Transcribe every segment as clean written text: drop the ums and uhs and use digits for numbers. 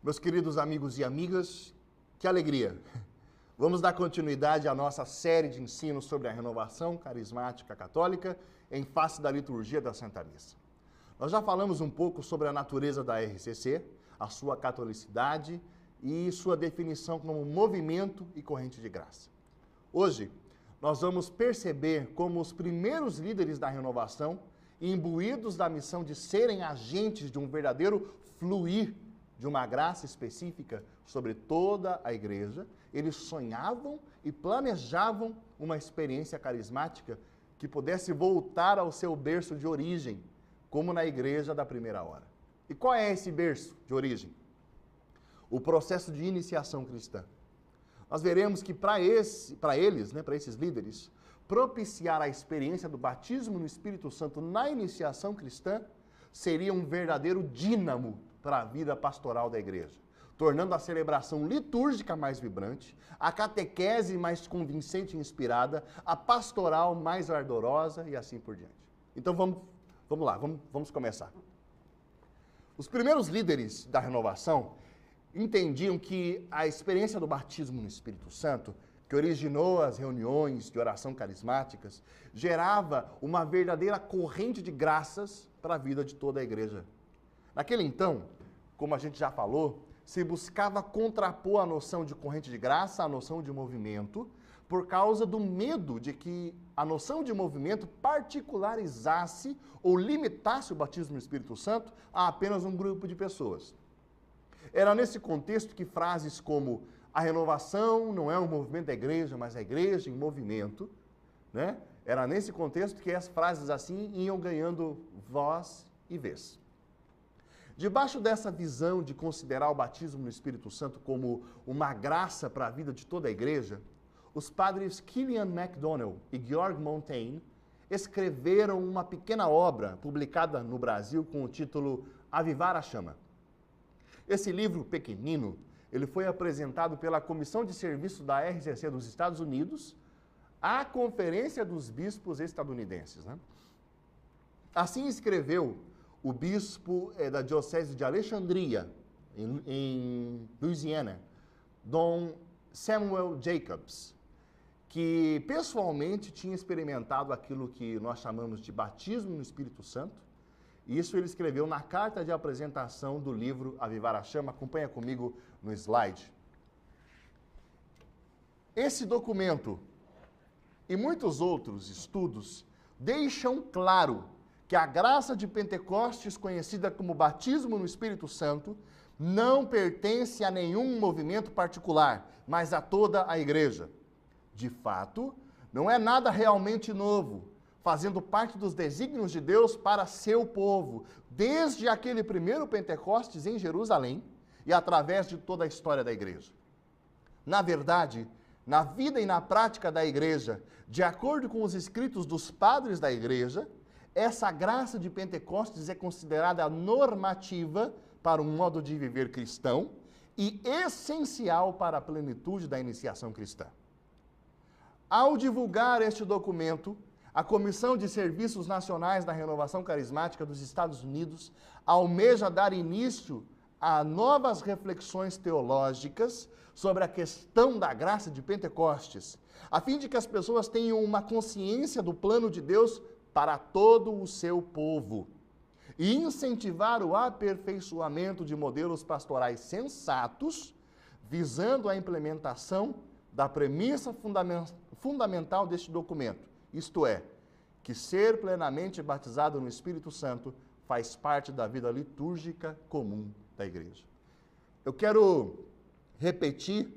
Meus queridos amigos e amigas, que alegria! Vamos dar continuidade à nossa série de ensinos sobre a renovação carismática católica em face da liturgia da Santa Missa. Nós já falamos um pouco sobre a natureza da RCC, a sua catolicidade e sua definição como movimento e corrente de graça. Hoje, nós vamos perceber como os primeiros líderes da renovação, imbuídos da missão de serem agentes de um verdadeiro fluir de uma graça específica sobre toda a igreja, eles sonhavam e planejavam uma experiência carismática que pudesse voltar ao seu berço de origem, como na igreja da primeira hora. E qual é esse berço de origem? O processo de iniciação cristã. Nós veremos que para esses líderes, propiciar a experiência do batismo no Espírito Santo na iniciação cristã seria um verdadeiro dínamo para a vida pastoral da igreja, tornando a celebração litúrgica mais vibrante, a catequese mais convincente e inspirada, a pastoral mais ardorosa e assim por diante. Então vamos começar. Os primeiros líderes da renovação entendiam que a experiência do batismo no Espírito Santo, que originou as reuniões de oração carismáticas, gerava uma verdadeira corrente de graças para a vida de toda a igreja. Naquele então, como a gente já falou, se buscava contrapor a noção de corrente de graça à noção de movimento, por causa do medo de que a noção de movimento particularizasse ou limitasse o batismo no Espírito Santo a apenas um grupo de pessoas. Era nesse contexto que frases como a renovação não é um movimento da igreja, mas a igreja em movimento, né? Era nesse contexto que as frases assim iam ganhando voz e vez. Debaixo dessa visão de considerar o batismo no Espírito Santo como uma graça para a vida de toda a igreja, os padres Kilian MacDonald e Georg Montaigne escreveram uma pequena obra publicada no Brasil com o título Avivar a Chama. Esse livro pequenino, ele foi apresentado pela Comissão de Serviço da RCC dos Estados Unidos à Conferência dos Bispos Estadunidenses, né? Assim escreveu o bispo da Diocese de Alexandria, em Louisiana, Dom Samuel Jacobs, que pessoalmente tinha experimentado aquilo que nós chamamos de batismo no Espírito Santo. E isso ele escreveu na carta de apresentação do livro Avivar a Chama. Acompanha comigo no slide. Esse documento e muitos outros estudos deixam claro que a graça de Pentecostes, conhecida como batismo no Espírito Santo, não pertence a nenhum movimento particular, mas a toda a igreja. De fato, não é nada realmente novo, fazendo parte dos desígnios de Deus para seu povo, desde aquele primeiro Pentecostes em Jerusalém e através de toda a história da igreja. Na verdade, na vida e na prática da igreja, de acordo com os escritos dos padres da igreja, essa graça de Pentecostes é considerada normativa para um modo de viver cristão e essencial para a plenitude da iniciação cristã. Ao divulgar este documento, a Comissão de Serviços Nacionais da Renovação Carismática dos Estados Unidos almeja dar início a novas reflexões teológicas sobre a questão da graça de Pentecostes, a fim de que as pessoas tenham uma consciência do plano de Deus para todo o seu povo, e incentivar o aperfeiçoamento de modelos pastorais sensatos, visando a implementação da premissa fundamental deste documento, isto é, que ser plenamente batizado no Espírito Santo faz parte da vida litúrgica comum da igreja. Eu quero repetir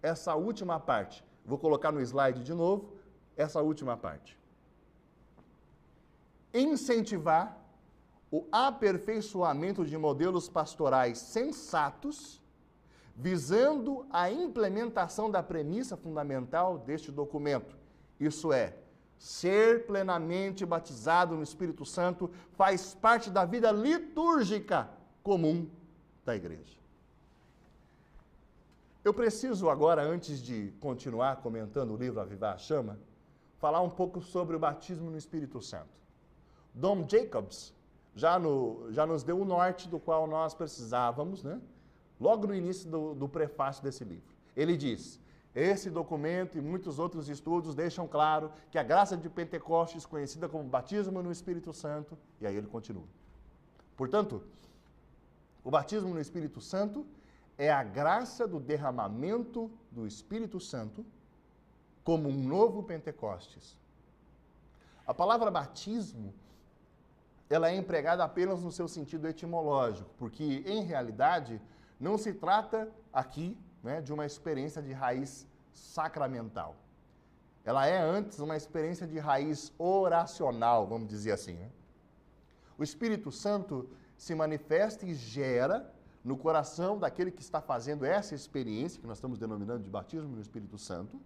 essa última parte. Vou colocar no slide de novo essa última parte. Incentivar o aperfeiçoamento de modelos pastorais sensatos, visando a implementação da premissa fundamental deste documento. Isso é, ser plenamente batizado no Espírito Santo faz parte da vida litúrgica comum da igreja. Eu preciso agora, antes de continuar comentando o livro Avivar a Chama, falar um pouco sobre o batismo no Espírito Santo. Dom Jacobs já nos deu o norte do qual nós precisávamos, né, logo no início do prefácio desse livro. Ele diz: esse documento e muitos outros estudos deixam claro que a graça de Pentecostes, conhecida como batismo no Espírito Santo, e aí ele continua. Portanto, o batismo no Espírito Santo é a graça do derramamento do Espírito Santo como um novo Pentecostes. A palavra batismo, ela é empregada apenas no seu sentido etimológico, porque, em realidade, não se trata aqui, né, de uma experiência de raiz sacramental. Ela é antes uma experiência de raiz oracional, vamos dizer assim, né? O Espírito Santo se manifesta e gera no coração daquele que está fazendo essa experiência, que nós estamos denominando de batismo no Espírito Santo,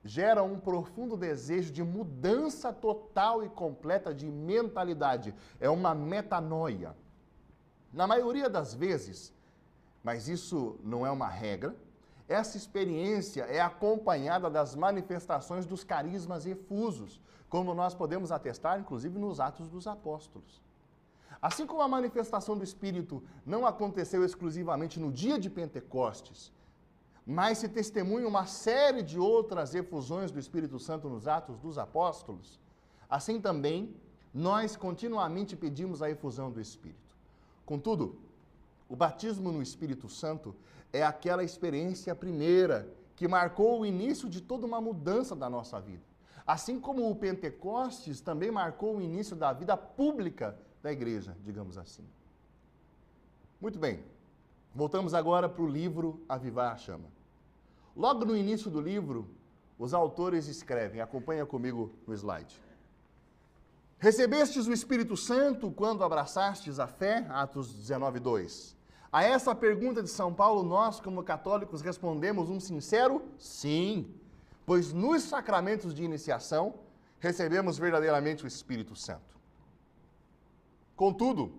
gera um profundo desejo de mudança total e completa de mentalidade. É uma metanoia. Na maioria das vezes, mas isso não é uma regra, essa experiência é acompanhada das manifestações dos carismas efusos, como nós podemos atestar, inclusive, nos Atos dos Apóstolos. Assim como a manifestação do Espírito não aconteceu exclusivamente no dia de Pentecostes, mas se testemunha uma série de outras efusões do Espírito Santo nos Atos dos Apóstolos, assim também nós continuamente pedimos a efusão do Espírito. Contudo, o batismo no Espírito Santo é aquela experiência primeira que marcou o início de toda uma mudança da nossa vida. Assim como o Pentecostes também marcou o início da vida pública da igreja, digamos assim. Muito bem, voltamos agora para o livro Avivar a Chama. Logo no início do livro, os autores escrevem, acompanha comigo no slide. Recebestes o Espírito Santo quando abraçastes a fé, Atos 19:2. A essa pergunta de São Paulo, nós, como católicos, respondemos um sincero sim, pois nos sacramentos de iniciação recebemos verdadeiramente o Espírito Santo. Contudo,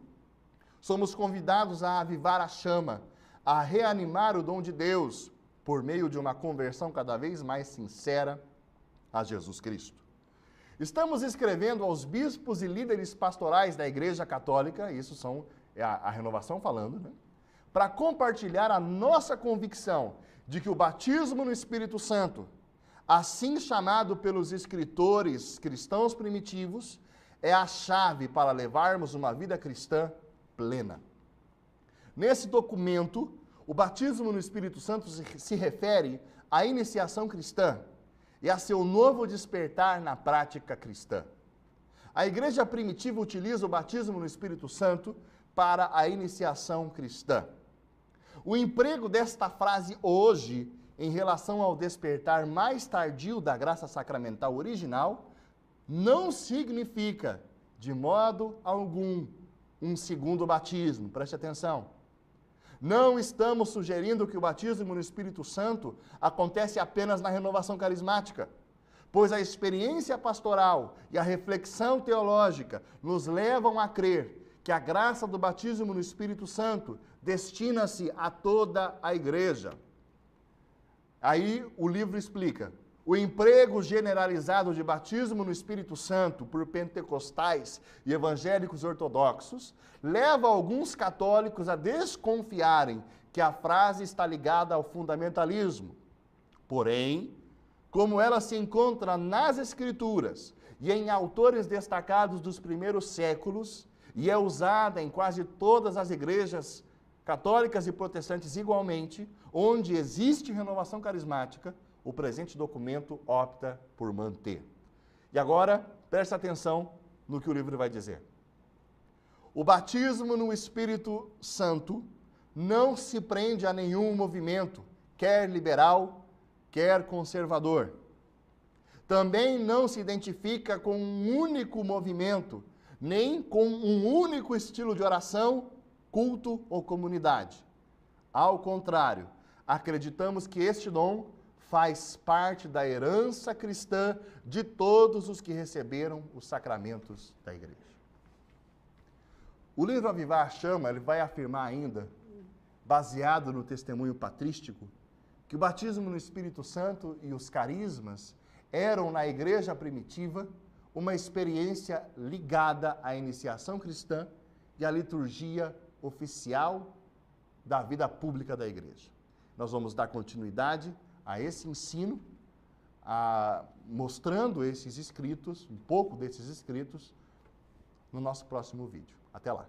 somos convidados a avivar a chama, a reanimar o dom de Deus, por meio de uma conversão cada vez mais sincera a Jesus Cristo. Estamos escrevendo aos bispos e líderes pastorais da Igreja Católica, isso é a Renovação falando, né? Para compartilhar a nossa convicção de que o batismo no Espírito Santo, assim chamado pelos escritores cristãos primitivos, é a chave para levarmos uma vida cristã plena. Nesse documento, o batismo no Espírito Santo se refere à iniciação cristã e a seu novo despertar na prática cristã. A igreja primitiva utiliza o batismo no Espírito Santo para a iniciação cristã. O emprego desta frase hoje, em relação ao despertar mais tardio da graça sacramental original, não significa, de modo algum, um segundo batismo. Preste atenção. Não estamos sugerindo que o batismo no Espírito Santo acontece apenas na renovação carismática, pois a experiência pastoral e a reflexão teológica nos levam a crer que a graça do batismo no Espírito Santo destina-se a toda a igreja. Aí o livro explica: o emprego generalizado de batismo no Espírito Santo por pentecostais e evangélicos ortodoxos leva alguns católicos a desconfiarem que a frase está ligada ao fundamentalismo. Porém, como ela se encontra nas Escrituras e em autores destacados dos primeiros séculos, e é usada em quase todas as igrejas católicas e protestantes igualmente, onde existe renovação carismática, o presente documento opta por manter. E agora, preste atenção no que o livro vai dizer. O batismo no Espírito Santo não se prende a nenhum movimento, quer liberal, quer conservador. Também não se identifica com um único movimento, nem com um único estilo de oração, culto ou comunidade. Ao contrário, acreditamos que este dom faz parte da herança cristã de todos os que receberam os sacramentos da igreja. O livro Avivar a Chama, ele vai afirmar ainda, baseado no testemunho patrístico, que o batismo no Espírito Santo e os carismas eram, na igreja primitiva, uma experiência ligada à iniciação cristã e à liturgia oficial da vida pública da igreja. Nós vamos dar continuidade a esse ensino, mostrando esses escritos, um pouco desses escritos, no nosso próximo vídeo. Até lá!